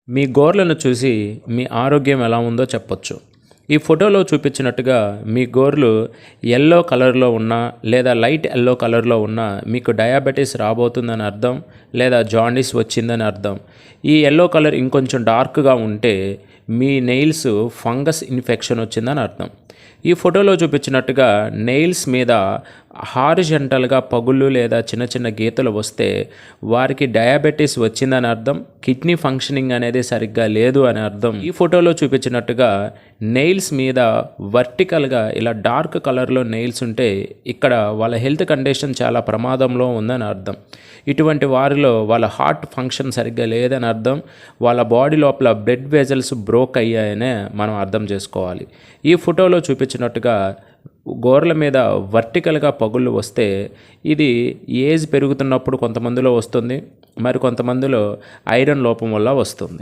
మీ గోర్లను చూసి మీ ఆరోగ్యం ఎలా ఉందో చెప్పొచ్చు. ఈ ఫోటోలో చూపించినట్టుగా మీ గోర్లు యెల్లో కలర్‌లో ఉన్నా, లేదా లైట్ యెల్లో కలర్‌లో ఉన్నా మీకు డయాబెటిస్ రాబోతుందని అర్థం, లేదా జాండీస్ వచ్చిందని అర్థం. ఈ యెల్లో కలర్ ఇంకొంచెం డార్క్‌గా ఉంటే మీ నెయిల్స్ ఫంగస్ ఇన్ఫెక్షన్ వచ్చిందని అర్థం. ఈ ఫోటోలో చూపించినట్టుగా నెయిల్స్ మీద హారిజంటల్‌గా పగుళ్ళు లేదా చిన్న చిన్న గీతలు వస్తే వారికి డయాబెటిస్ వచ్చిందని అర్థం, కిడ్నీ ఫంక్షనింగ్ అనేది సరిగ్గా లేదు అని అర్థం. ఈ ఫోటోలో చూపించినట్టుగా నెయిల్స్ మీద వర్టికల్‌గా ఇలా డార్క్ కలర్‌లో నెయిల్స్ ఉంటే ఇక్కడ వాళ్ళ హెల్త్ కండిషన్ చాలా ప్రమాదంలో ఉందని అర్థం. ఇటువంటి వారిలో వాళ్ళ హార్ట్ ఫంక్షన్ సరిగ్గా లేదని అర్థం, వాళ్ళ బాడీ లోపల బ్లడ్ వెజల్స్ బ్రోక్ అయ్యాయనే మనం అర్థం చేసుకోవాలి. ఈ ఫోటోలో చూపించినట్టుగా గోర్ల మీద వర్టికల్‌గా పగుళ్ళు వస్తే ఇది ఏజ్ పెరుగుతున్నప్పుడు కొంతమందిలో వస్తుంది, మరి కొంతమందిలో ఐరన్ లోపం వల్ల వస్తుంది.